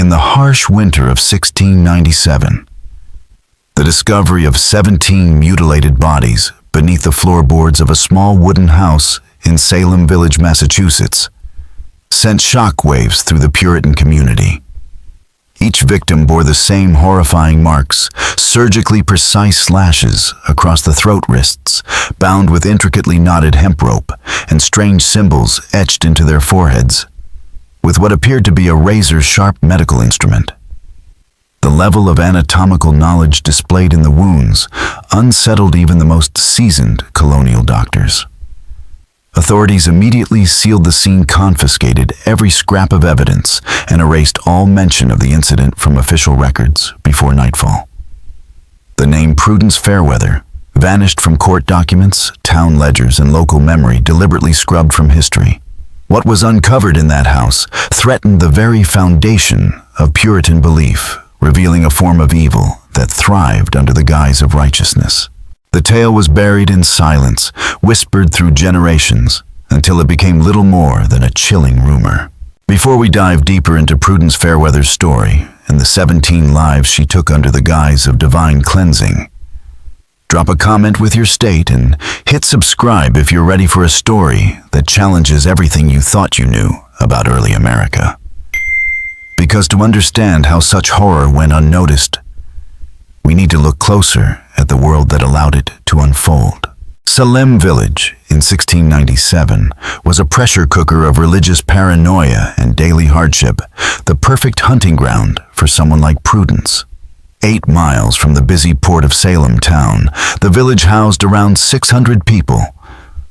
in the harsh winter of 1697. The discovery of 17 mutilated bodies beneath the floorboards of a small wooden house in Salem Village, Massachusetts, sent shockwaves through the Puritan community. Each victim bore the same horrifying marks, surgically precise slashes across the throat wrists, bound with intricately knotted hemp rope, and strange symbols etched into their foreheads, with what appeared to be a razor-sharp medical instrument. The level of anatomical knowledge displayed in the wounds unsettled even the most seasoned colonial doctors. Authorities immediately sealed the scene, confiscated every scrap of evidence, and erased all mention of the incident from official records before nightfall. The name Prudence Fairweather vanished from court documents, town ledgers, and local memory, deliberately scrubbed from history. What was uncovered in that house threatened the very foundation of Puritan belief, revealing a form of evil that thrived under the guise of righteousness. The tale was buried in silence, whispered through generations, until it became little more than a chilling rumor. Before we dive deeper into Prudence Fairweather's story and the 17 lives she took under the guise of divine cleansing, drop a comment with your state and hit subscribe if you're ready for a story that challenges everything you thought you knew about early America. Because to understand how such horror went unnoticed, we need to look closer at the world that allowed it to unfold. Salem Village in 1697 was a pressure cooker of religious paranoia and daily hardship, the perfect hunting ground for someone like Prudence. 8 miles from the busy port of Salem town, the village housed around 600 people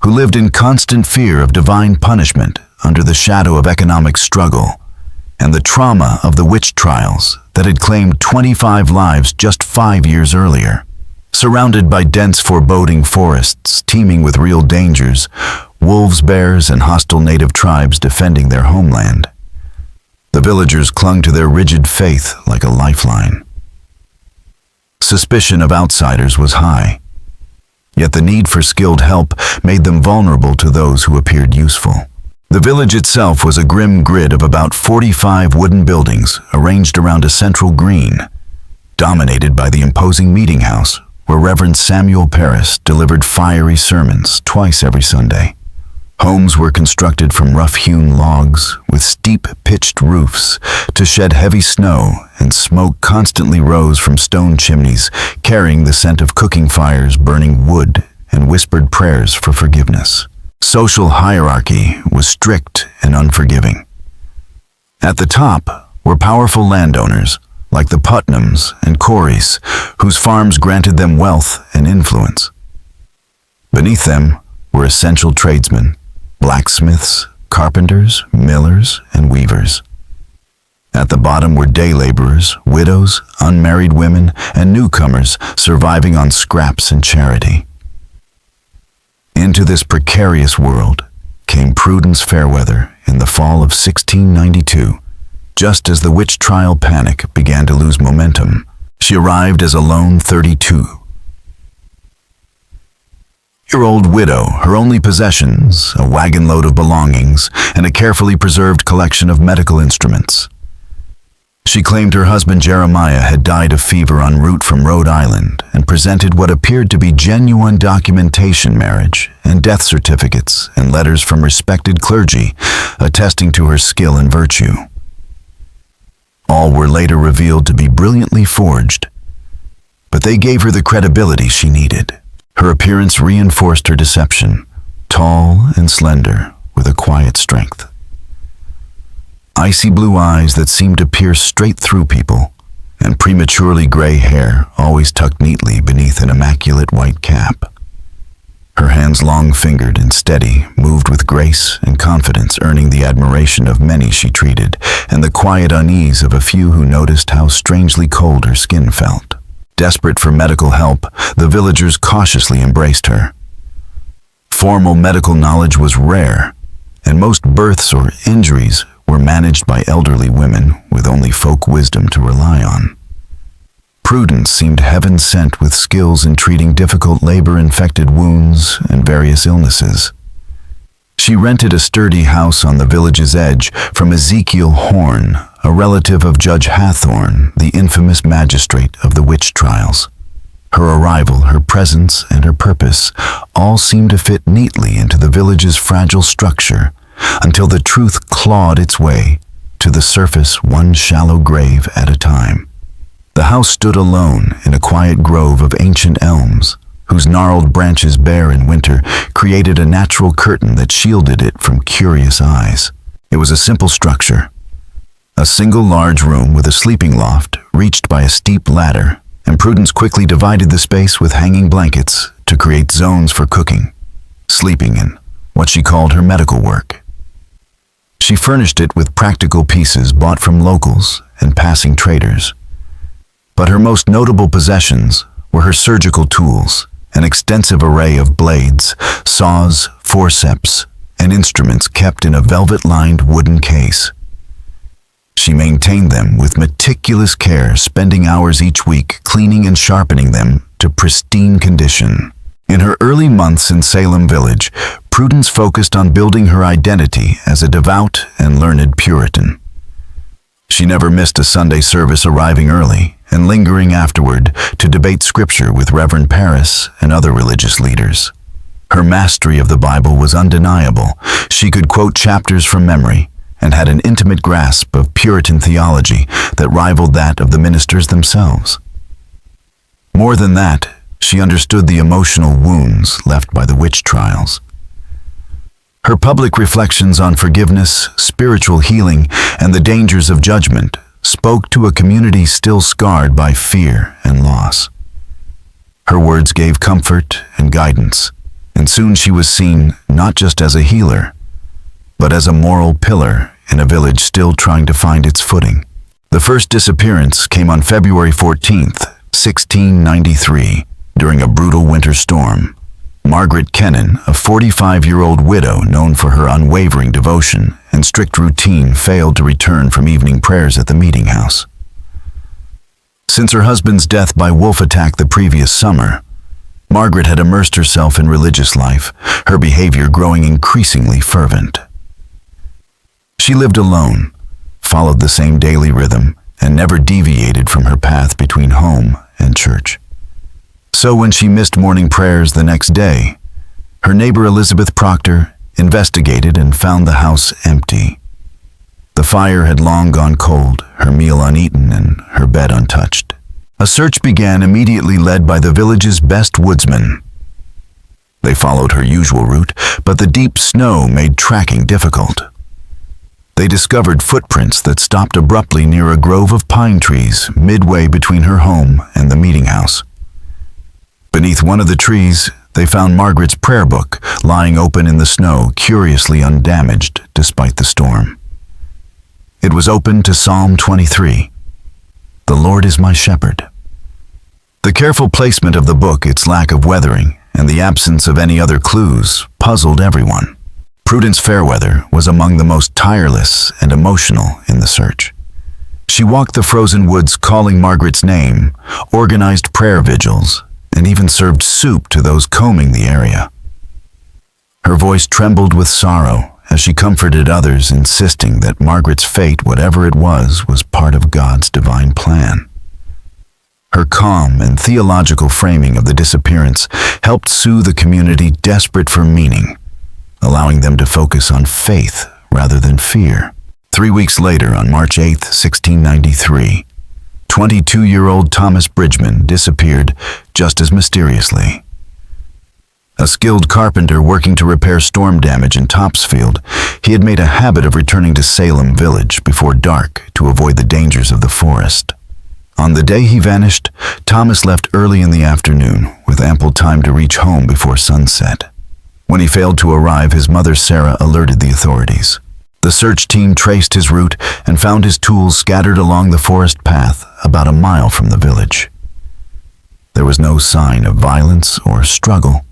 who lived in constant fear of divine punishment under the shadow of economic struggle and the trauma of the witch trials that had claimed 25 lives just 5 years earlier. Surrounded by dense, foreboding forests teeming with real dangers, wolves, bears, and hostile native tribes defending their homeland, the villagers clung to their rigid faith like a lifeline. Suspicion of outsiders was high, yet the need for skilled help made them vulnerable to those who appeared useful. The village itself was a grim grid of about 45 wooden buildings arranged around a central green, dominated by the imposing meeting house where Reverend Samuel Parris delivered fiery sermons twice every Sunday. Homes were constructed from rough-hewn logs with steep, pitched roofs to shed heavy snow, and smoke constantly rose from stone chimneys, carrying the scent of cooking fires, burning wood, and whispered prayers for forgiveness. Social hierarchy was strict and unforgiving. At the top were powerful landowners like the Putnams and Coreys, whose farms granted them wealth and influence. Beneath them were essential tradesmen, blacksmiths, carpenters, millers, and weavers. At the bottom were day laborers, widows, unmarried women, and newcomers surviving on scraps and charity. Into this precarious world came Prudence Fairweather in the fall of 1692, just as the witch trial panic began to lose momentum. She arrived as a lone 32-year-old widow, her only possessions, a wagon load of belongings, and a carefully preserved collection of medical instruments. She claimed her husband Jeremiah had died of fever en route from Rhode Island and presented what appeared to be genuine documentation, marriage, and death certificates and letters from respected clergy attesting to her skill and virtue. All were later revealed to be brilliantly forged, but they gave her the credibility she needed. Her appearance reinforced her deception, tall and slender, with a quiet strength. Icy blue eyes that seemed to pierce straight through people, and prematurely gray hair always tucked neatly beneath an immaculate white cap. Her hands, long-fingered and steady, moved with grace and confidence, earning the admiration of many she treated, and the quiet unease of a few who noticed how strangely cold her skin felt. Desperate for medical help, the villagers cautiously embraced her. Formal medical knowledge was rare, and most births or injuries were managed by elderly women with only folk wisdom to rely on. Prudence seemed heaven-sent with skills in treating difficult labor-infected wounds and various illnesses. She rented a sturdy house on the village's edge from Ezekiel Horn, a relative of Judge Hathorne, the infamous magistrate of the witch trials. Her arrival, her presence, and her purpose all seemed to fit neatly into the village's fragile structure, until the truth clawed its way to the surface, one shallow grave at a time. The house stood alone in a quiet grove of ancient elms, whose gnarled branches bare in winter created a natural curtain that shielded it from curious eyes. It was a simple structure, a single large room with a sleeping loft reached by a steep ladder, and Prudence quickly divided the space with hanging blankets to create zones for cooking, sleeping, and what she called her medical work. She furnished it with practical pieces bought from locals and passing traders. But her most notable possessions were her surgical tools, an extensive array of blades, saws, forceps, and instruments kept in a velvet-lined wooden case. She maintained them with meticulous care, spending hours each week cleaning and sharpening them to pristine condition. In her early months in Salem Village, Prudence focused on building her identity as a devout and learned Puritan. She never missed a Sunday service, arriving early and lingering afterward to debate scripture with Reverend Parris and other religious leaders. Her mastery of the Bible was undeniable. She could quote chapters from memory and had an intimate grasp of Puritan theology that rivaled that of the ministers themselves. More than that, she understood the emotional wounds left by the witch trials. Her public reflections on forgiveness, spiritual healing, and the dangers of judgment spoke to a community still scarred by fear and loss. Her words gave comfort and guidance, and soon she was seen not just as a healer, but as a moral pillar in a village still trying to find its footing. The first disappearance came on February 14th, 1693, during a brutal winter storm. Margaret Kennan, a 45-year-old widow known for her unwavering devotion and strict routine, failed to return from evening prayers at the meeting house. Since her husband's death by wolf attack the previous summer, Margaret had immersed herself in religious life, her behavior growing increasingly fervent. She lived alone, followed the same daily rhythm, and never deviated from her path between home and church. So when she missed morning prayers the next day, her neighbor Elizabeth Proctor investigated and found the house empty. The fire had long gone cold, her meal uneaten, and her bed untouched. A search began, immediately led by the village's best woodsmen. They followed her usual route, but the deep snow made tracking difficult. They discovered footprints that stopped abruptly near a grove of pine trees midway between her home and the meeting house. Beneath one of the trees, they found Margaret's prayer book lying open in the snow, curiously undamaged despite the storm. It was open to Psalm 23, "The Lord is my shepherd." The careful placement of the book, its lack of weathering, and the absence of any other clues puzzled everyone. Prudence Fairweather was among the most tireless and emotional in the search. She walked the frozen woods calling Margaret's name, organized prayer vigils, and even served soup to those combing the area. Her voice trembled with sorrow as she comforted others, insisting that Margaret's fate, whatever it was part of God's divine plan. Her calm and theological framing of the disappearance helped soothe the community desperate for meaning, allowing them to focus on faith rather than fear. 3 weeks later, on March 8, 1693, 22-year-old Thomas Bridgman disappeared just as mysteriously. A skilled carpenter working to repair storm damage in Topsfield, he had made a habit of returning to Salem Village before dark to avoid the dangers of the forest. On the day he vanished, Thomas left early in the afternoon, with ample time to reach home before sunset. When he failed to arrive, his mother Sarah alerted the authorities. The search team traced his route and found his tools scattered along the forest path about a mile from the village. There was no sign of violence or struggle,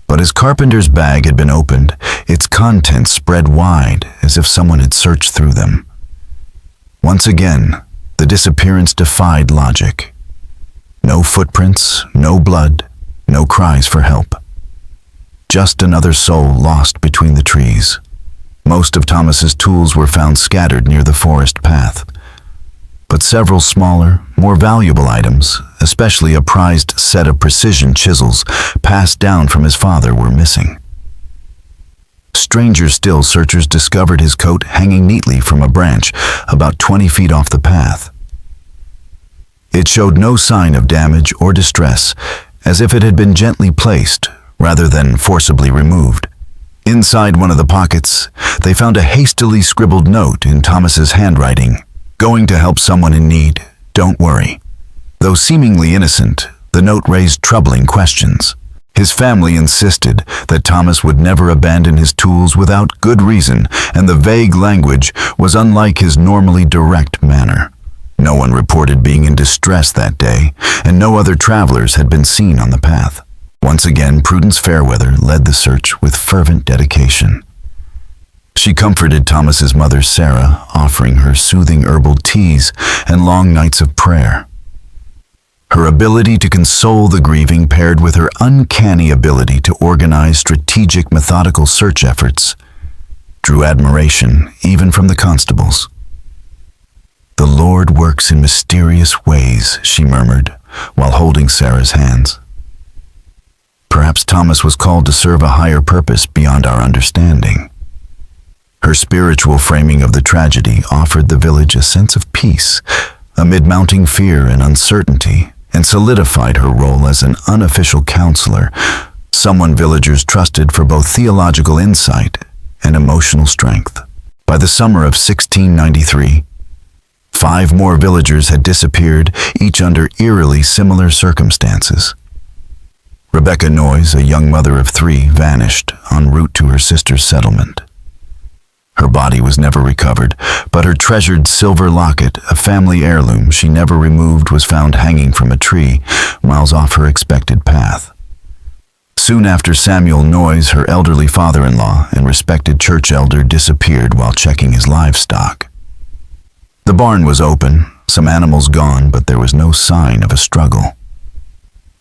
but as carpenter's bag had been opened, its contents spread wide as if someone had searched through them. Once again, the disappearance defied logic. No footprints, no blood, no cries for help. just another soul lost between the trees. Most of Thomas's tools were found scattered near the forest path, but several smaller, more valuable items, especially a prized set of precision chisels passed down from his father, were missing. Stranger still, searchers discovered his coat hanging neatly from a branch about 20 feet off the path. It showed no sign of damage or distress, as if it had been gently placed rather than forcibly removed. Inside one of the pockets, they found a hastily scribbled note in Thomas's handwriting. "Going to help someone in need, don't worry." Though seemingly innocent, the note raised troubling questions. His family insisted that Thomas would never abandon his tools without good reason, and the vague language was unlike his normally direct manner. No one reported being in distress that day, and no other travelers had been seen on the path. Once again, Prudence Fairweather led the search with fervent dedication. She comforted Thomas's mother, Sarah, offering her soothing herbal teas and long nights of prayer. Her ability to console the grieving, paired with her uncanny ability to organize strategic, methodical search efforts, drew admiration even from the constables. "The Lord works in mysterious ways," she murmured while holding Sarah's hands. Perhaps Thomas was called to serve a higher purpose beyond our understanding. Her spiritual framing of the tragedy offered the village a sense of peace amid mounting fear and uncertainty, and solidified her role as an unofficial counselor, someone villagers trusted for both theological insight and emotional strength. By the summer of 1693, 5 more villagers had disappeared, each under eerily similar circumstances. Rebecca Noyes, a young mother of 3, vanished en route to her sister's settlement. Her body was never recovered, but her treasured silver locket, a family heirloom she never removed, was found hanging from a tree miles off her expected path. Soon after, Samuel Noyes, her elderly father-in-law and respected church elder, disappeared while checking his livestock. The barn was open, some animals gone, but there was no sign of a struggle.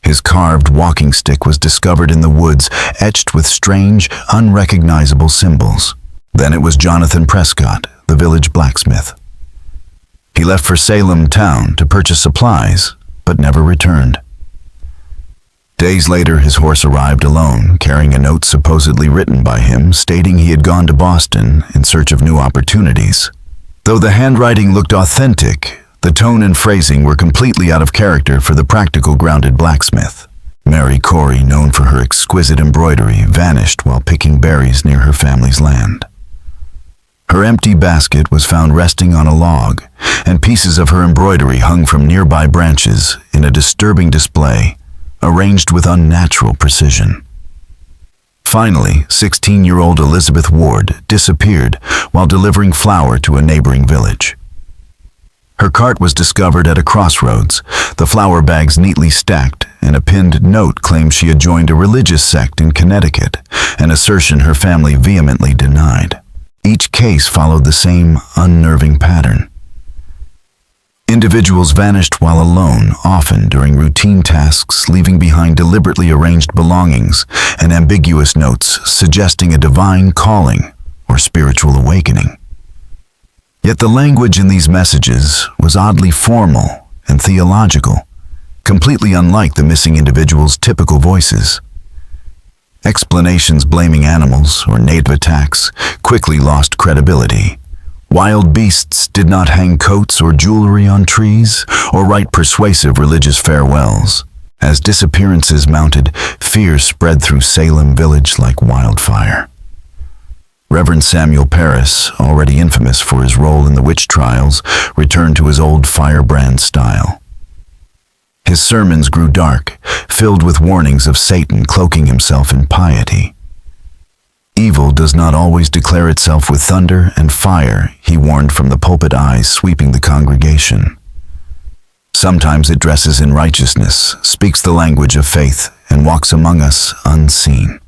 His carved walking stick was discovered in the woods, etched with strange, unrecognizable symbols. Then it was Jonathan Prescott, the village blacksmith. He left for Salem town to purchase supplies, but never returned. Days later, his horse arrived alone, carrying a note supposedly written by him, stating he had gone to Boston in search of new opportunities. Though the handwriting looked authentic, the tone and phrasing were completely out of character for the practical, grounded blacksmith. Mary Corey, known for her exquisite embroidery, vanished while picking berries near her family's land. Her empty basket was found resting on a log, and pieces of her embroidery hung from nearby branches in a disturbing display, arranged with unnatural precision. Finally, 16-year-old Elizabeth Ward disappeared while delivering flour to a neighboring village. Her cart was discovered at a crossroads, the flour bags neatly stacked, and a pinned note claimed she had joined a religious sect in Connecticut, an assertion her family vehemently denied. Each case followed the same unnerving pattern. Individuals vanished while alone, often during routine tasks, leaving behind deliberately arranged belongings and ambiguous notes suggesting a divine calling or spiritual awakening. Yet the language in these messages was oddly formal and theological, completely unlike the missing individuals' typical voices. Explanations blaming animals or native attacks quickly lost credibility. Wild beasts did not hang coats or jewelry on trees or write persuasive religious farewells. As disappearances mounted, fear spread through Salem village like wildfire. Reverend Samuel Parris, already infamous for his role in the witch trials, returned to his old firebrand style. His sermons grew dark, filled with warnings of Satan cloaking himself in piety. Evil does not always declare itself with thunder and fire, he warned from the pulpit, eyes sweeping the congregation. Sometimes it dresses in righteousness, speaks the language of faith, and walks among us unseen.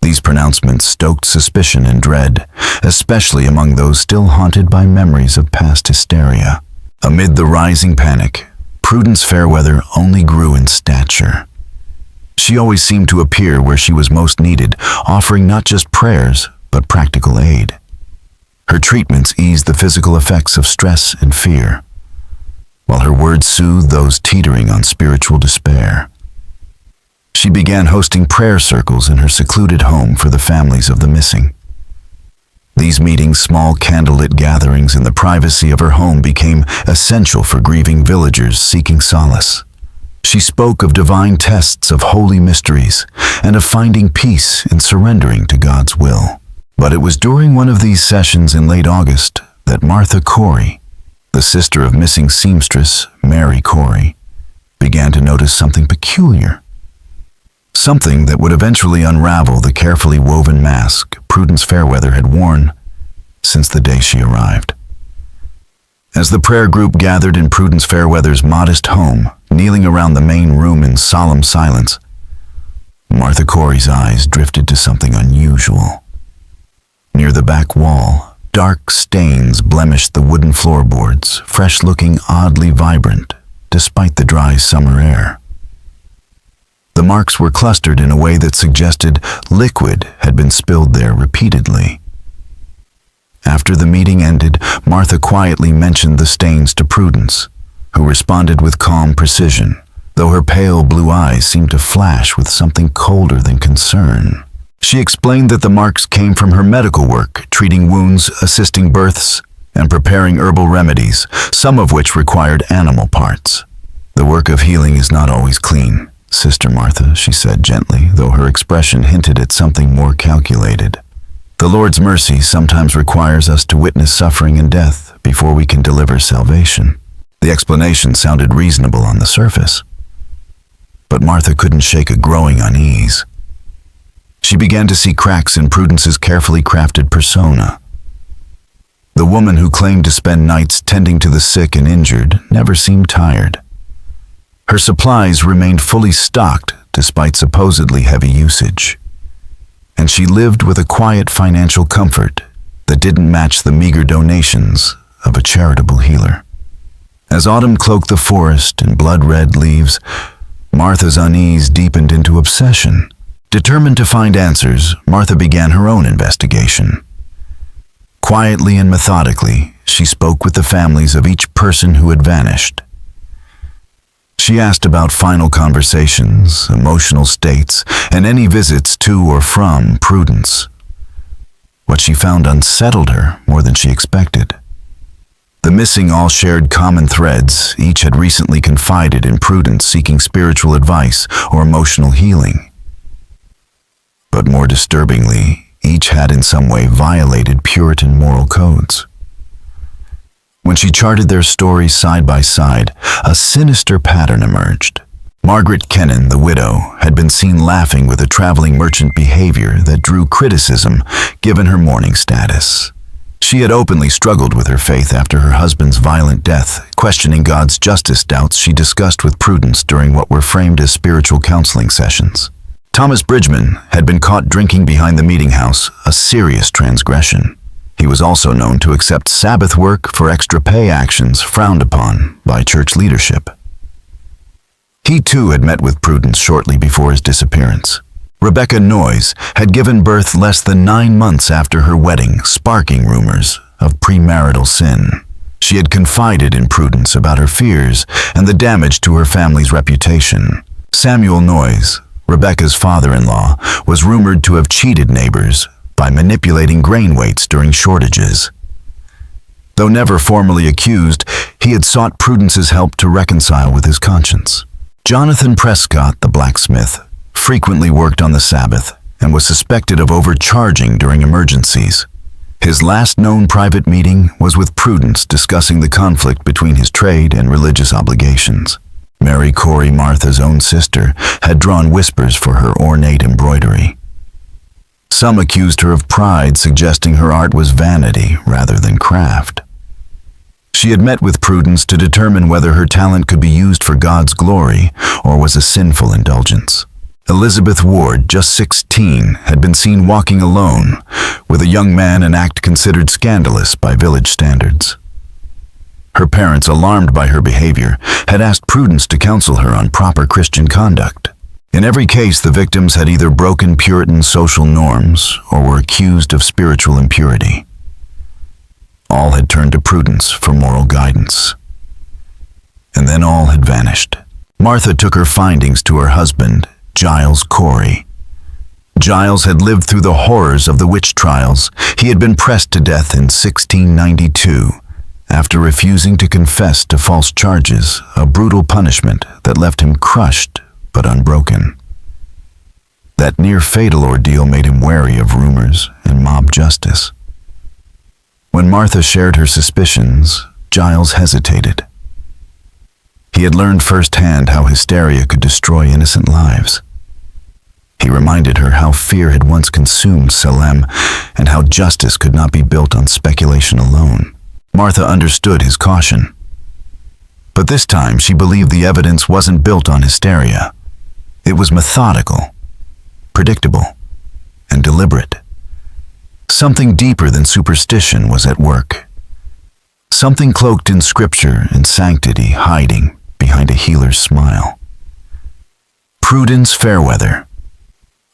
These pronouncements stoked suspicion and dread, especially among those still haunted by memories of past hysteria. Amid the rising panic, Prudence Fairweather only grew in stature. She always seemed to appear where she was most needed, offering not just prayers, but practical aid. Her treatments eased the physical effects of stress and fear, while her words soothed those teetering on spiritual despair. She began hosting prayer circles in her secluded home for the families of the missing. These meetings, small candlelit gatherings in the privacy of her home, became essential for grieving villagers seeking solace. She spoke of divine tests, of holy mysteries, and of finding peace in surrendering to God's will. But it was during one of these sessions in late August that Martha Corey, the sister of missing seamstress Mary Corey, began to notice something peculiar. Something that would eventually unravel the carefully woven mask Prudence Fairweather had worn since the day she arrived. As the prayer group gathered in Prudence Fairweather's modest home, kneeling around the main room in solemn silence, Martha Corey's eyes drifted to something unusual. Near the back wall, dark stains blemished the wooden floorboards, fresh-looking, oddly vibrant, despite the dry summer air. The marks were clustered in a way that suggested liquid had been spilled there repeatedly. After the meeting ended, Martha quietly mentioned the stains to Prudence, who responded with calm precision, though her pale blue eyes seemed to flash with something colder than concern. She explained that the marks came from her medical work, treating wounds, assisting births, and preparing herbal remedies, some of which required animal parts. "The work of healing is not always clean, Sister Martha," she said gently, though her expression hinted at something more calculated. "The Lord's mercy sometimes requires us to witness suffering and death before we can deliver salvation." The explanation sounded reasonable on the surface, but Martha couldn't shake a growing unease. She began to see cracks in Prudence's carefully crafted persona. The woman who claimed to spend nights tending to the sick and injured never seemed tired. Her supplies remained fully stocked despite supposedly heavy usage, and she lived with a quiet financial comfort that didn't match the meager donations of a charitable healer. As autumn cloaked the forest in blood-red leaves, Martha's unease deepened into obsession. Determined to find answers, Martha began her own investigation. Quietly and methodically, she spoke with the families of each person who had vanished. She asked about final conversations, emotional states, and any visits to or from Prudence. What she found unsettled her more than she expected. The missing all shared common threads. Each had recently confided in Prudence, seeking spiritual advice or emotional healing. But more disturbingly, each had in some way violated Puritan moral codes. When she charted their stories side by side, a sinister pattern emerged. Margaret Kennan, the widow, had been seen laughing with a traveling merchant, behavior that drew criticism given her mourning status. She had openly struggled with her faith after her husband's violent death, questioning God's justice, doubts she discussed with Prudence during what were framed as spiritual counseling sessions. Thomas Bridgman had been caught drinking behind the meeting house, a serious transgression. He was also known to accept Sabbath work for extra pay, actions frowned upon by church leadership. He too had met with Prudence shortly before his disappearance. Rebecca Noyes had given birth less than 9 months after her wedding, sparking rumors of premarital sin. She had confided in Prudence about her fears and the damage to her family's reputation. Samuel Noyes, Rebecca's father-in-law, was rumored to have cheated neighbors by manipulating grain weights during shortages. Though never formally accused, he had sought Prudence's help to reconcile with his conscience. Jonathan Prescott, the blacksmith, frequently worked on the Sabbath and was suspected of overcharging during emergencies. His last known private meeting was with Prudence, discussing the conflict between his trade and religious obligations. Mary Corey, Martha's own sister, had drawn whispers for her ornate embroidery. Some accused her of pride, suggesting her art was vanity rather than craft. She had met with Prudence to determine whether her talent could be used for God's glory or was a sinful indulgence. Elizabeth Ward, just 16, had been seen walking alone with a young man, an act considered scandalous by village standards. Her parents, alarmed by her behavior, had asked Prudence to counsel her on proper Christian conduct. In every case, the victims had either broken Puritan social norms or were accused of spiritual impurity. All had turned to Prudence for moral guidance. And then all had vanished. Martha took her findings to her husband, Giles Corey. Giles had lived through the horrors of the witch trials. He had been pressed to death in 1692 after refusing to confess to false charges, a brutal punishment that left him crushed but unbroken. That near-fatal ordeal made him wary of rumors and mob justice. When Martha shared her suspicions, Giles hesitated. He had learned firsthand how hysteria could destroy innocent lives. He reminded her how fear had once consumed Salem and how justice could not be built on speculation alone. Martha understood his caution. But this time she believed the evidence wasn't built on hysteria. It was methodical, predictable, and deliberate. Something deeper than superstition was at work. Something cloaked in scripture and sanctity hiding behind a healer's smile. Prudence Fairweather,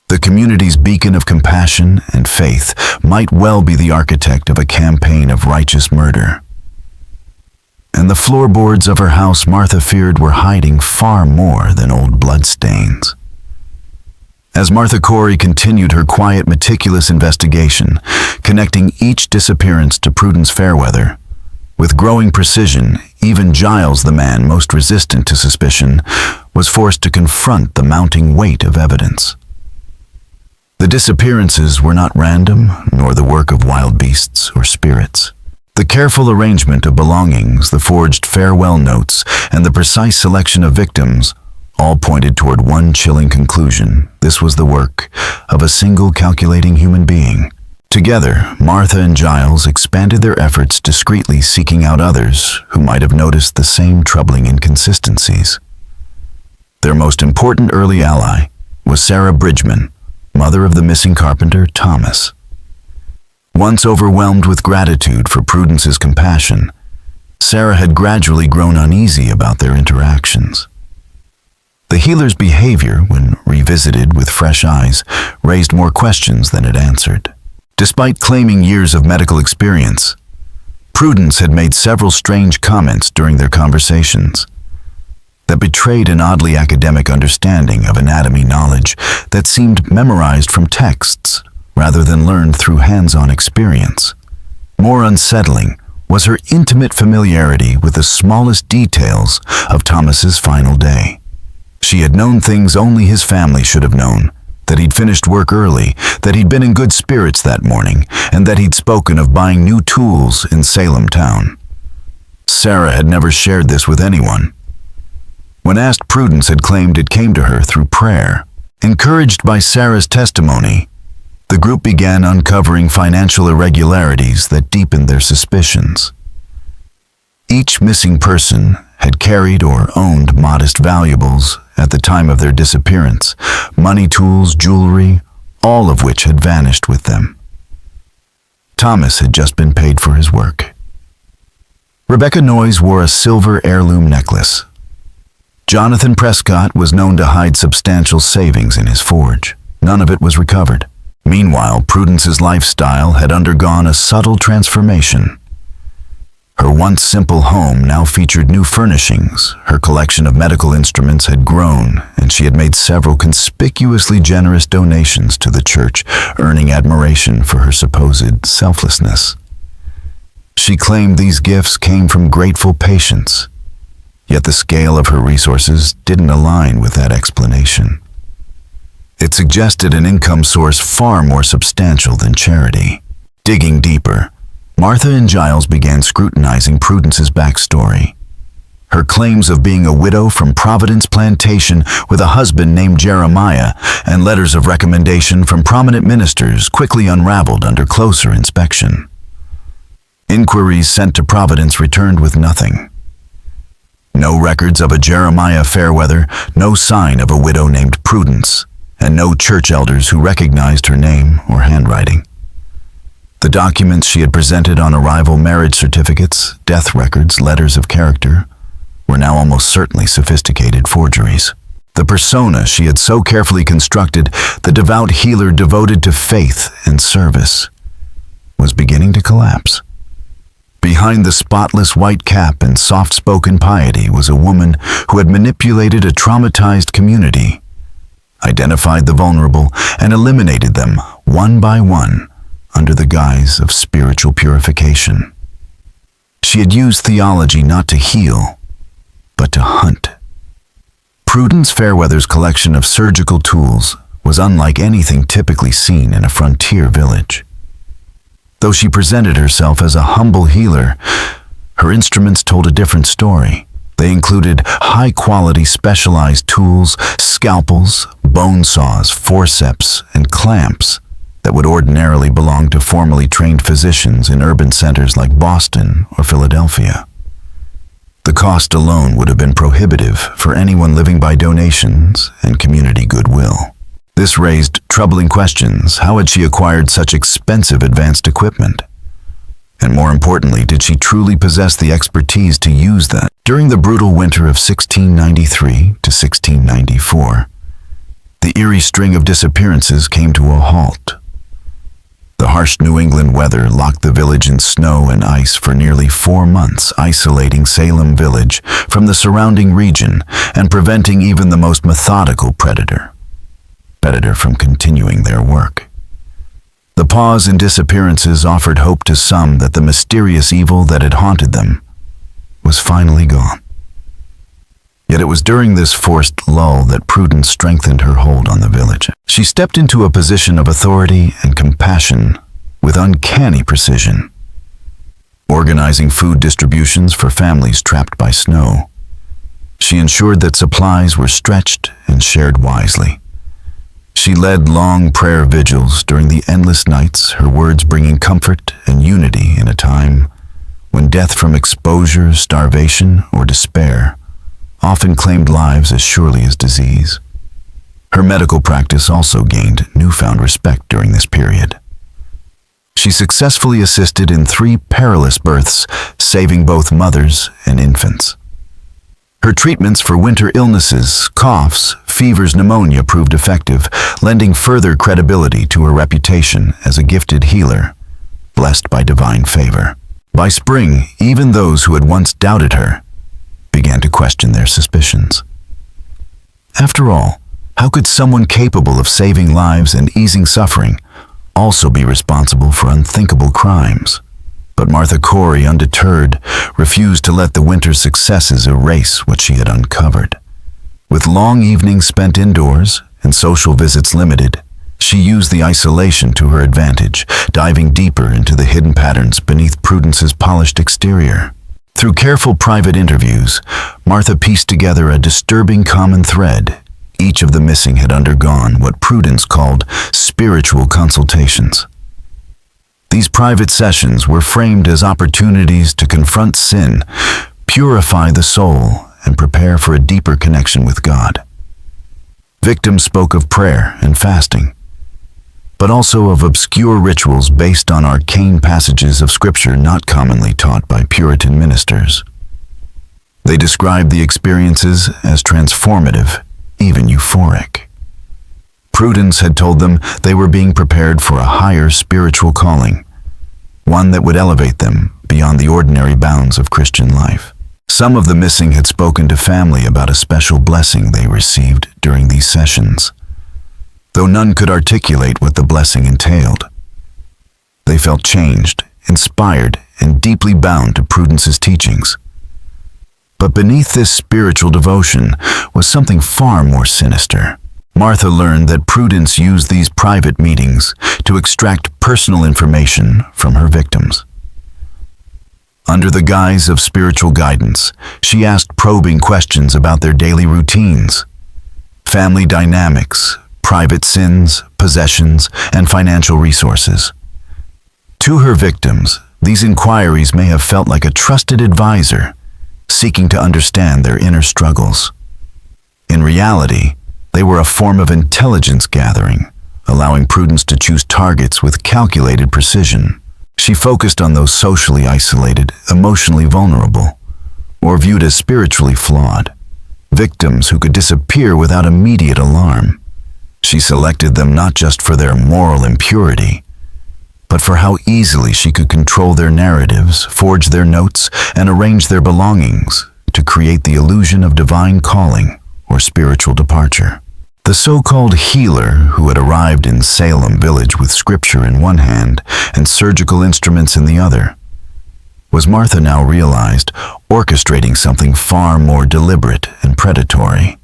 the community's beacon of compassion and faith, might well be the architect of a campaign of righteous murder. And the floorboards of her house, Martha feared, were hiding far more than old bloodstains. As Martha Corey continued her quiet, meticulous investigation, connecting each disappearance to Prudence Fairweather, with growing precision, even Giles, the man most resistant to suspicion, was forced to confront the mounting weight of evidence. The disappearances were not random, nor the work of wild beasts or spirits. The careful arrangement of belongings, the forged farewell notes, and the precise selection of victims all pointed toward one chilling conclusion. This was the work of a single calculating human being. Together, Martha and Giles expanded their efforts, discreetly seeking out others who might have noticed the same troubling inconsistencies. Their most important early ally was Sarah Bridgman, mother of the missing carpenter Thomas. Once overwhelmed with gratitude for Prudence's compassion, Sarah had gradually grown uneasy about their interactions. The healer's behavior, when revisited with fresh eyes, raised more questions than it answered. Despite claiming years of medical experience, Prudence had made several strange comments during their conversations that betrayed an oddly academic understanding of anatomy knowledge that seemed memorized from texts rather than learned through hands-on experience. More unsettling was her intimate familiarity with the smallest details of Thomas's final day. She had known things only his family should have known, that he'd finished work early, that he'd been in good spirits that morning, and that he'd spoken of buying new tools in Salem town. Sarah had never shared this with anyone. When asked, Prudence had claimed it came to her through prayer. Encouraged by Sarah's testimony, the group began uncovering financial irregularities that deepened their suspicions. Each missing person had carried or owned modest valuables at the time of their disappearance, money, tools, jewelry, all of which had vanished with them. Thomas had just been paid for his work. Rebecca Noyes wore a silver heirloom necklace. Jonathan Prescott was known to hide substantial savings in his forge. None of it was recovered. Meanwhile, Prudence's lifestyle had undergone a subtle transformation. Her once simple home now featured new furnishings, her collection of medical instruments had grown, and she had made several conspicuously generous donations to the church, earning admiration for her supposed selflessness. She claimed these gifts came from grateful patience, yet the scale of her resources didn't align with that explanation. It suggested an income source far more substantial than charity. Digging deeper, Martha and Giles began scrutinizing Prudence's backstory. Her claims of being a widow from Providence Plantation with a husband named Jeremiah and letters of recommendation from prominent ministers quickly unraveled under closer inspection. Inquiries sent to Providence returned with nothing. No records of a Jeremiah Fairweather, no sign of a widow named Prudence, and no church elders who recognized her name or handwriting. The documents she had presented on arrival, marriage certificates, death records, letters of character, were now almost certainly sophisticated forgeries. The persona she had so carefully constructed, the devout healer devoted to faith and service, was beginning to collapse. Behind the spotless white cap and soft-spoken piety was a woman who had manipulated a traumatized community, identified the vulnerable, and eliminated them one by one under the guise of spiritual purification. She had used theology not to heal, but to hunt. Prudence Fairweather's collection of surgical tools was unlike anything typically seen in a frontier village. Though she presented herself as a humble healer, her instruments told a different story. They included high-quality specialized tools, scalpels, bone saws, forceps, and clamps that would ordinarily belong to formally trained physicians in urban centers like Boston or Philadelphia. The cost alone would have been prohibitive for anyone living by donations and community goodwill. This raised troubling questions. How had she acquired such expensive advanced equipment? And more importantly, did she truly possess the expertise to use them? During the brutal winter of 1693 to 1694, the eerie string of disappearances came to a halt. The harsh New England weather locked the village in snow and ice for nearly 4 months, isolating Salem Village from the surrounding region and preventing even the most methodical predator from continuing their work. The pause in disappearances offered hope to some that the mysterious evil that had haunted them was finally gone. Yet it was during this forced lull that Prudence strengthened her hold on the village. She stepped into a position of authority and compassion with uncanny precision, organizing food distributions for families trapped by snow. She ensured that supplies were stretched and shared wisely. She led long prayer vigils during the endless nights, her words bringing comfort and unity in a time when death from exposure, starvation, or despair often claimed lives as surely as disease. Her medical practice also gained newfound respect during this period. She successfully assisted in 3 perilous births, saving both mothers and infants. Her treatments for winter illnesses, coughs, fevers, pneumonia proved effective, lending further credibility to her reputation as a gifted healer, blessed by divine favor. By spring, even those who had once doubted her began to question their suspicions. After all, how could someone capable of saving lives and easing suffering also be responsible for unthinkable crimes? But Martha Corey, undeterred, refused to let the winter's successes erase what she had uncovered. With long evenings spent indoors and social visits limited, she used the isolation to her advantage, diving deeper into the hidden patterns beneath Prudence's polished exterior. Through careful private interviews, Martha pieced together a disturbing common thread. Each of the missing had undergone what Prudence called spiritual consultations. These private sessions were framed as opportunities to confront sin, purify the soul, and prepare for a deeper connection with God. Victims spoke of prayer and fasting, but also of obscure rituals based on arcane passages of Scripture not commonly taught by Puritan ministers. They described the experiences as transformative, even euphoric. Prudence had told them they were being prepared for a higher spiritual calling, one that would elevate them beyond the ordinary bounds of Christian life. Some of the missing had spoken to family about a special blessing they received during these sessions, though none could articulate what the blessing entailed. They felt changed, inspired, and deeply bound to Prudence's teachings. But beneath this spiritual devotion was something far more sinister. Martha learned that Prudence used these private meetings to extract personal information from her victims. Under the guise of spiritual guidance, she asked probing questions about their daily routines, family dynamics, private sins, possessions, and financial resources. To her victims, these inquiries may have felt like a trusted advisor seeking to understand their inner struggles. In reality, they were a form of intelligence gathering, allowing Prudence to choose targets with calculated precision. She focused on those socially isolated, emotionally vulnerable, or viewed as spiritually flawed. victims who could disappear without immediate alarm. She selected them not just for their moral impurity, but for how easily she could control their narratives, forge their notes, and arrange their belongings to create the illusion of divine calling or spiritual departure. The so-called healer who had arrived in Salem village with scripture in one hand and surgical instruments in the other was, Martha now realized, orchestrating something far more deliberate and predatory.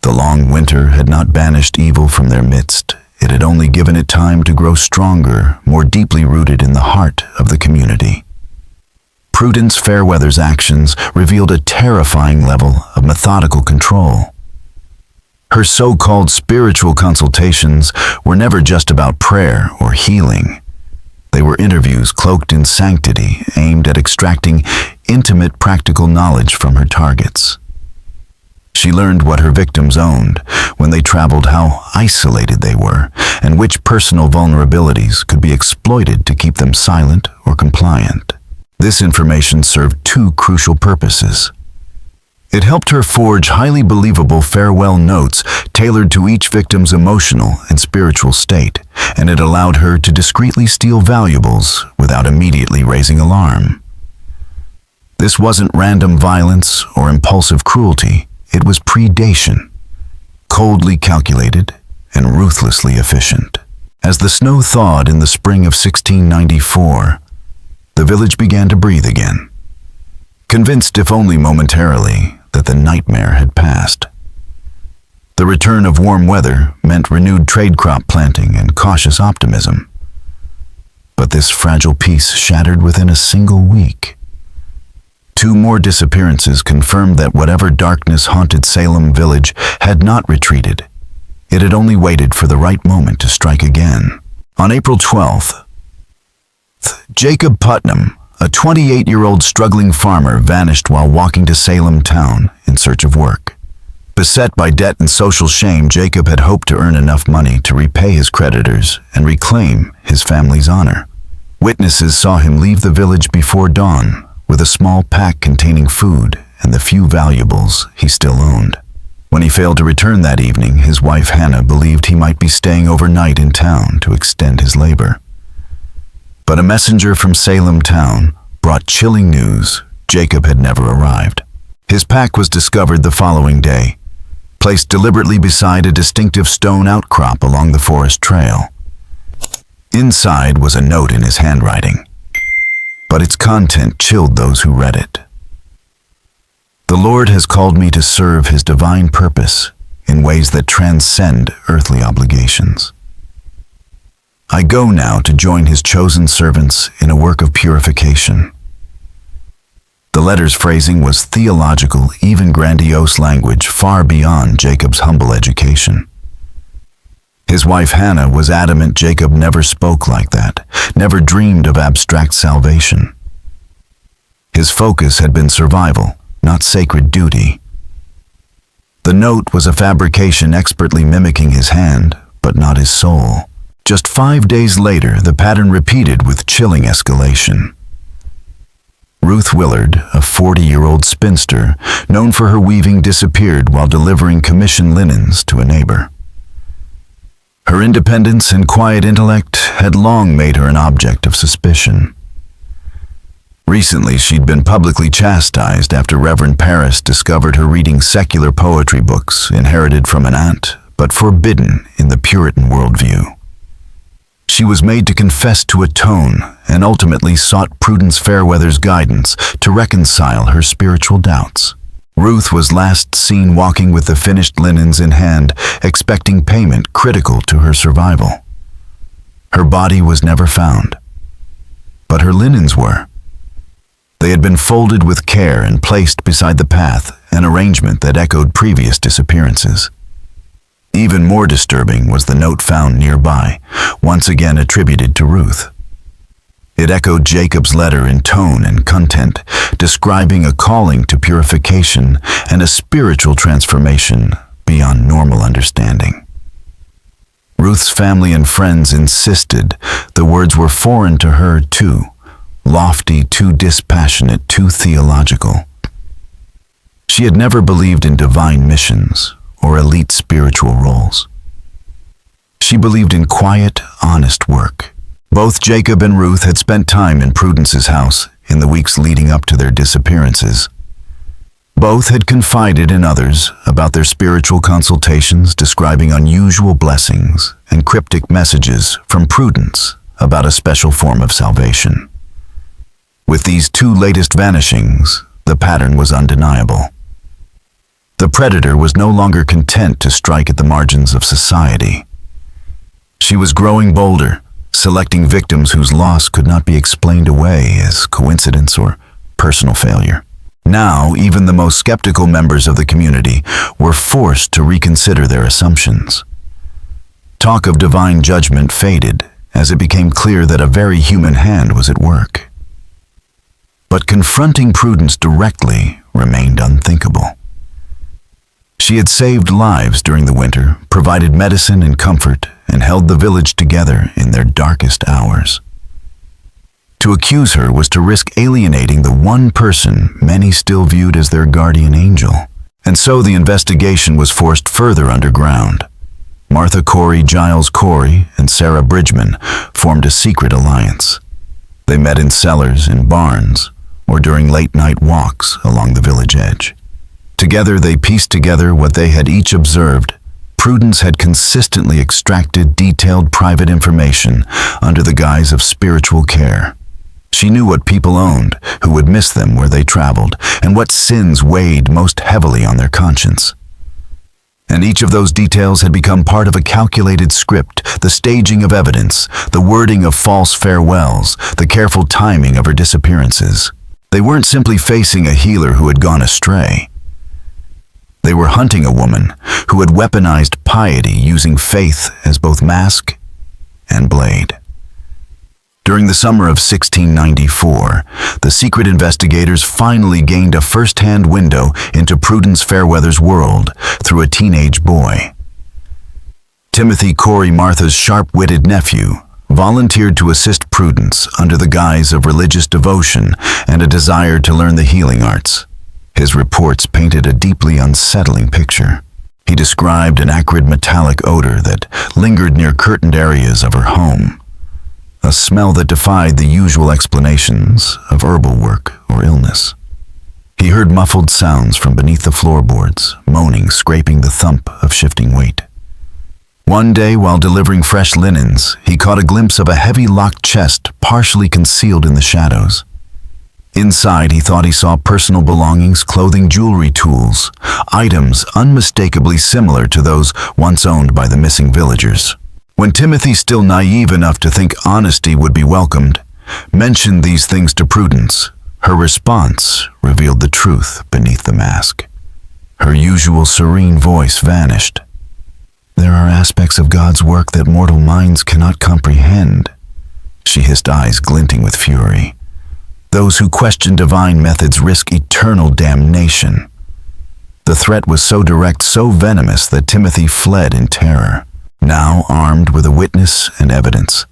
The long winter had not banished evil from their midst. It had only given it time to grow stronger, more deeply rooted in the heart of the community. Prudence Fairweather's actions revealed a terrifying level of methodical control. Her so-called spiritual consultations were never just about prayer or healing. They were interviews cloaked in sanctity, aimed at extracting intimate practical knowledge from her targets. She learned what her victims owned when they traveled, how isolated they were, and which personal vulnerabilities could be exploited to keep them silent or compliant. This information served two crucial purposes. It helped her forge highly believable farewell notes tailored to each victim's emotional and spiritual state, and it allowed her to discreetly steal valuables without immediately raising alarm. This wasn't random violence or impulsive cruelty. It was predation, coldly calculated and ruthlessly efficient. As the snow thawed in the spring of 1694, the village began to breathe again, convinced, if only momentarily, that the nightmare had passed. The return of warm weather meant renewed trade crop planting and cautious optimism. But this fragile peace shattered within a single week. Two more disappearances confirmed that whatever darkness haunted Salem village had not retreated. It had only waited for the right moment to strike again. On April 12th, Jacob Putnam, a 28-year-old struggling farmer, vanished while walking to Salem town in search of work. Beset by debt and social shame, Jacob had hoped to earn enough money to repay his creditors and reclaim his family's honor. Witnesses saw him leave the village before dawn with a small pack containing food and the few valuables he still owned. When he failed to return that evening, his wife Hannah believed he might be staying overnight in town to extend his labor. But a messenger from Salem town brought chilling news. Jacob had never arrived. His pack was discovered the following day, placed deliberately beside a distinctive stone outcrop along the forest trail. Inside was a note in his handwriting, but its content chilled those who read it. The Lord has called me to serve his divine purpose in ways that transcend earthly obligations. I go now to join his chosen servants in a work of purification. The letter's phrasing was theological, even grandiose language far beyond Jacob's humble education. His wife Hannah was adamant Jacob never spoke like that, never dreamed of abstract salvation. His focus had been survival, not sacred duty. The note was a fabrication expertly mimicking his hand, but not his soul. Just 5 days later, the pattern repeated with chilling escalation. Ruth Willard, a 40-year-old spinster, known for her weaving, disappeared while delivering commission linens to a neighbor. Her independence and quiet intellect had long made her an object of suspicion. Recently, she'd been publicly chastised after Reverend Parris discovered her reading secular poetry books inherited from an aunt, but forbidden in the Puritan worldview. She was made to confess to atone and ultimately sought Prudence Fairweather's guidance to reconcile her spiritual doubts. Ruth was last seen walking with the finished linens in hand, expecting payment critical to her survival. Her body was never found, but her linens were. They had been folded with care and placed beside the path, an arrangement that echoed previous disappearances. Even more disturbing was the note found nearby, once again attributed to Ruth. It echoed Jacob's letter in tone and content, describing a calling to purification and a spiritual transformation beyond normal understanding. Ruth's family and friends insisted the words were foreign to her too, lofty, too dispassionate, too theological. She had never believed in divine missions or elite spiritual roles. She believed in quiet, honest work. Both Jacob and Ruth had spent time in Prudence's house in the weeks leading up to their disappearances. Both had confided in others about their spiritual consultations, describing unusual blessings and cryptic messages from Prudence about a special form of salvation. With these two latest vanishings, the pattern was undeniable. The predator was no longer content to strike at the margins of society. She was growing bolder, selecting victims whose loss could not be explained away as coincidence or personal failure. Now, even the most skeptical members of the community were forced to reconsider their assumptions. Talk of divine judgment faded as it became clear that a very human hand was at work. But confronting Prudence directly remained unthinkable. She had saved lives during the winter, provided medicine and comfort, and held the village together in their darkest hours. To accuse her was to risk alienating the one person many still viewed as their guardian angel. And so the investigation was forced further underground. Martha Corey, Giles Corey, and Sarah Bridgman formed a secret alliance. They met in cellars, in barns, or during late-night walks along the village edge. Together they pieced together what they had each observed. Prudence had consistently extracted detailed private information under the guise of spiritual care. She knew what people owned, who would miss them where they traveled, and what sins weighed most heavily on their conscience. And each of those details had become part of a calculated script, the staging of evidence, the wording of false farewells, the careful timing of her disappearances. They weren't simply facing a healer who had gone astray. They were hunting a woman who had weaponized piety, using faith as both mask and blade. During the summer of 1694, the secret investigators finally gained a first-hand window into Prudence Fairweather's world through a teenage boy. Timothy Corey, Martha's sharp-witted nephew, volunteered to assist Prudence under the guise of religious devotion and a desire to learn the healing arts. His reports painted a deeply unsettling picture. He described an acrid metallic odor that lingered near curtained areas of her home, a smell that defied the usual explanations of herbal work or illness. He heard muffled sounds from beneath the floorboards, moaning, scraping the thump of shifting weight. One day, while delivering fresh linens, he caught a glimpse of a heavy locked chest partially concealed in the shadows. Inside, he thought he saw personal belongings, clothing, jewelry, tools, items unmistakably similar to those once owned by the missing villagers. When Timothy, still naive enough to think honesty would be welcomed, mentioned these things to Prudence, her response revealed the truth beneath the mask. Her usual serene voice vanished. "There are aspects of God's work that mortal minds cannot comprehend," she hissed, eyes glinting with fury. "Those who question divine methods risk eternal damnation." The threat was so direct, so venomous, that Timothy fled in terror. Now armed with a witness and evidence,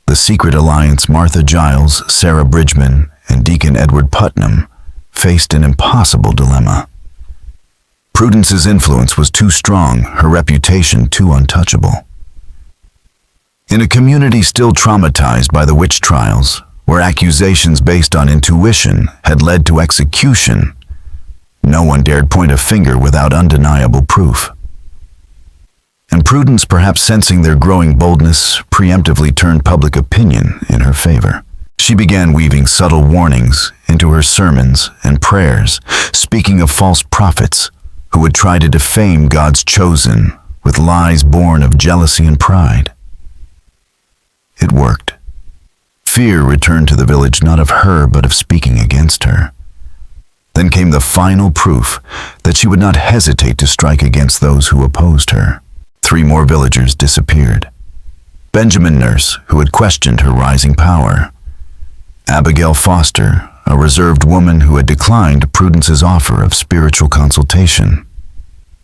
the secret alliance, Martha Giles, Sarah Bridgman, and Deacon Edward Putnam, faced an impossible dilemma. Prudence's influence was too strong, her reputation too untouchable. In a community still traumatized by the witch trials, where accusations based on intuition had led to execution, no one dared point a finger without undeniable proof. And Prudence, perhaps sensing their growing boldness, preemptively turned public opinion in her favor. She began weaving subtle warnings into her sermons and prayers, speaking of false prophets who would try to defame God's chosen with lies born of jealousy and pride. It worked. Fear returned to the village, not of her, but of speaking against her. Then came the final proof that she would not hesitate to strike against those who opposed her. 3 more villagers disappeared. Benjamin Nurse, who had questioned her rising power. Abigail Foster, a reserved woman who had declined Prudence's offer of spiritual consultation.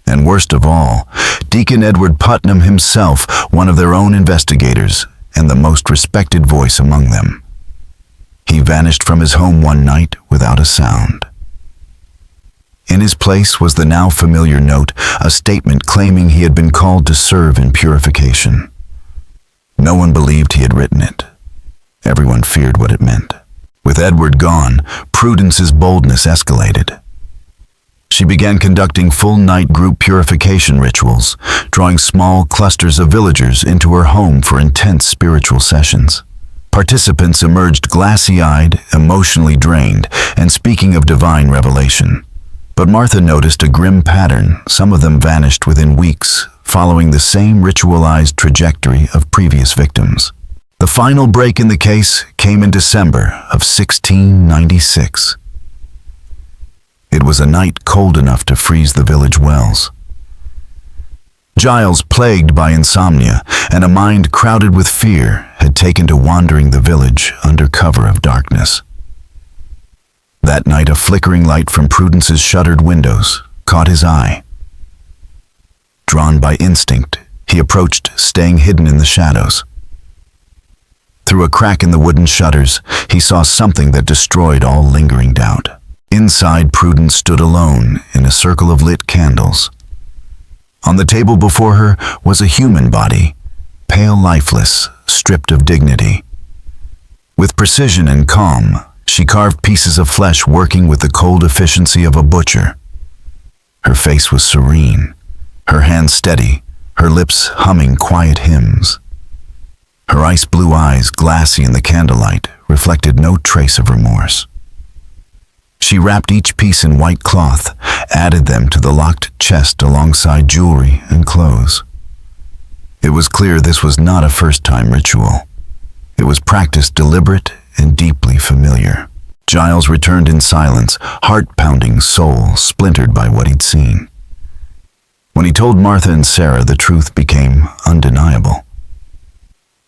And worst of all, Deacon Edward Putnam himself, one of their own investigators, and the most respected voice among them. He vanished from his home one night without a sound. In his place was the now familiar note, a statement claiming he had been called to serve in purification. No one believed he had written it. Everyone feared what it meant. With Edward gone, Prudence's boldness escalated. She began conducting full-night group purification rituals, drawing small clusters of villagers into her home for intense spiritual sessions. Participants emerged glassy-eyed, emotionally drained, and speaking of divine revelation. But Martha noticed a grim pattern. Some of them vanished within weeks, following the same ritualized trajectory of previous victims. The final break in the case came in December of 1696. It was a night cold enough to freeze the village wells. Giles, plagued by insomnia and a mind crowded with fear, had taken to wandering the village under cover of darkness. That night, a flickering light from Prudence's shuttered windows caught his eye. Drawn by instinct, he approached, staying hidden in the shadows. Through a crack in the wooden shutters, he saw something that destroyed all lingering doubt. Inside, Prudence stood alone in a circle of lit candles. On the table before her was a human body, pale, lifeless, stripped of dignity. With precision and calm, she carved pieces of flesh, working with the cold efficiency of a butcher. Her face was serene, her hands steady, her lips humming quiet hymns. Her ice-blue eyes, glassy in the candlelight, reflected no trace of remorse. She wrapped each piece in white cloth, added them to the locked chest alongside jewelry and clothes. It was clear this was not a first-time ritual. It was practiced deliberate and deeply familiar. Giles returned in silence, heart-pounding, soul splintered by what he'd seen. When he told Martha and Sarah, the truth became undeniable.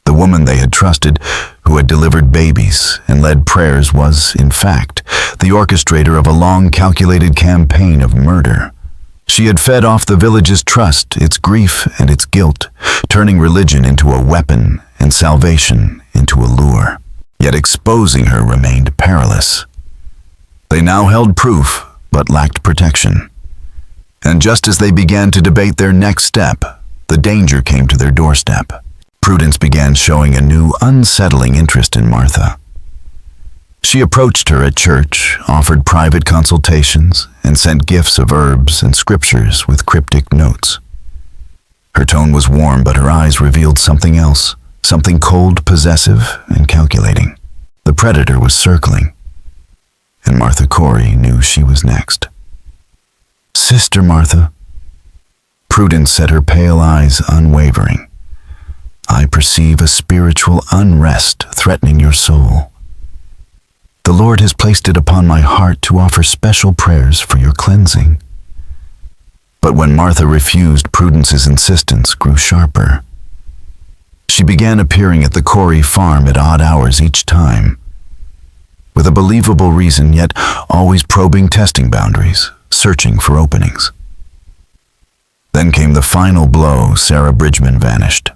The woman they had trusted, who had delivered babies and led prayers, was, in fact, the orchestrator of a long calculated campaign of murder. She had fed off the village's trust, its grief and its guilt, turning religion into a weapon and salvation into a lure. Yet exposing her remained perilous. They now held proof, but lacked protection. And just as they began to debate their next step, the danger came to their doorstep. Prudence began showing a new, unsettling interest in Martha. She approached her at church, offered private consultations, and sent gifts of herbs and scriptures with cryptic notes. Her tone was warm, but her eyes revealed something else. Something cold, possessive, and calculating. The predator was circling, and Martha Corey knew she was next. "Sister Martha," Prudence said, her pale eyes unwavering, "I perceive a spiritual unrest threatening your soul. The Lord has placed it upon my heart to offer special prayers for your cleansing." But when Martha refused, Prudence's insistence grew sharper. She began appearing at the Corey farm at odd hours each time, with a believable reason, yet always probing testing boundaries, searching for openings. Then came the final blow. Sarah Bridgman vanished.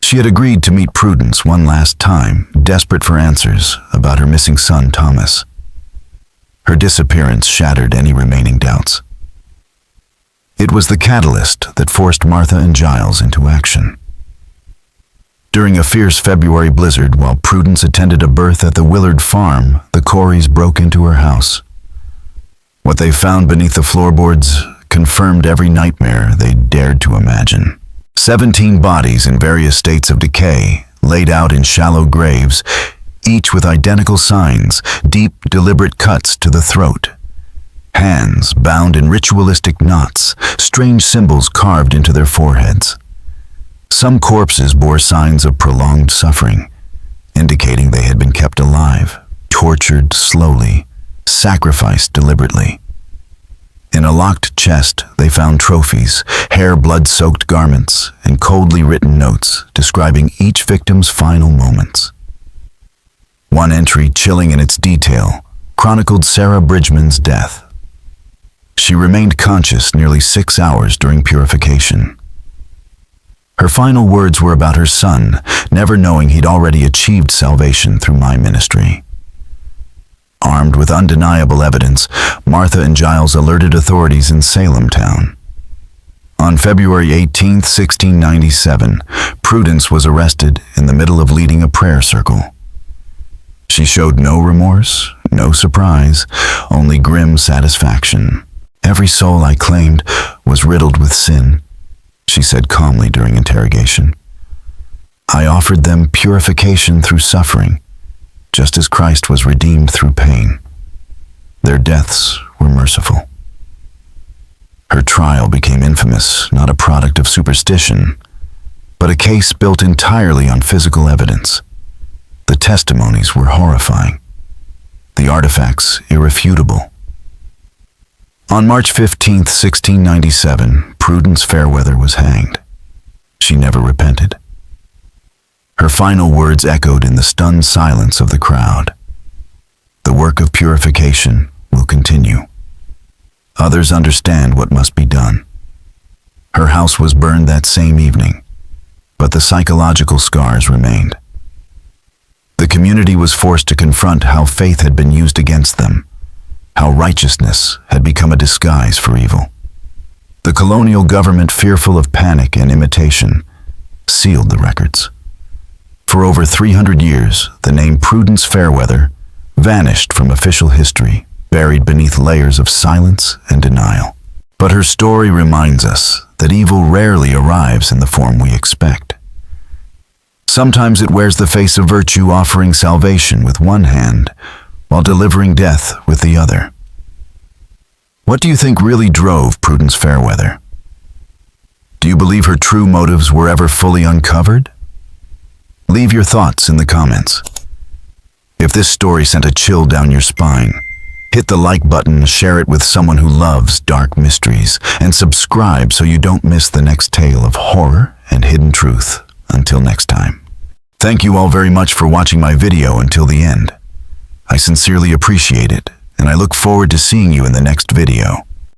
She had agreed to meet Prudence one last time, desperate for answers about her missing son, Thomas. Her disappearance shattered any remaining doubts. It was the catalyst that forced Martha and Giles into action. During a fierce February blizzard, while Prudence attended a birth at the Willard farm, the Coreys broke into her house. What they found beneath the floorboards confirmed every nightmare they'd dared to imagine. 17 bodies in various states of decay, laid out in shallow graves, each with identical signs, deep, deliberate cuts to the throat. Hands bound in ritualistic knots, strange symbols carved into their foreheads. Some corpses bore signs of prolonged suffering, indicating they had been kept alive, tortured slowly, sacrificed deliberately. In a locked chest, they found trophies, hair blood-soaked garments, and coldly written notes describing each victim's final moments. One entry, chilling in its detail, chronicled Sarah Bridgman's death. She remained conscious nearly 6 hours during purification. Her final words were about her son, never knowing he'd already achieved salvation through my ministry. Armed with undeniable evidence, Martha and Giles alerted authorities in Salem town. On February 18, 1697, Prudence was arrested in the middle of leading a prayer circle. She showed no remorse, no surprise, only grim satisfaction. "Every soul I claimed was riddled with sin," she said calmly during interrogation. "I offered them purification through suffering, just as Christ was redeemed through pain. Their deaths were merciful." Her trial became infamous, not a product of superstition, but a case built entirely on physical evidence. The testimonies were horrifying, the artifacts irrefutable. On March 15, 1697, Prudence Fairweather was hanged. She never repented. Her final words echoed in the stunned silence of the crowd. "The work of purification will continue. Others understand what must be done." Her house was burned that same evening, but the psychological scars remained. The community was forced to confront how faith had been used against them, how righteousness had become a disguise for evil. The colonial government, fearful of panic and imitation, sealed the records. For over 300 years, the name Prudence Fairweather vanished from official history, buried beneath layers of silence and denial. But her story reminds us that evil rarely arrives in the form we expect. Sometimes it wears the face of virtue, offering salvation with one hand while delivering death with the other. What do you think really drove Prudence Fairweather? Do you believe her true motives were ever fully uncovered? Leave your thoughts in the comments. If this story sent a chill down your spine, hit the like button, share it with someone who loves dark mysteries, and subscribe so you don't miss the next tale of horror and hidden truth. Until next time. Thank you all very much for watching my video until the end. I sincerely appreciate it, and I look forward to seeing you in the next video.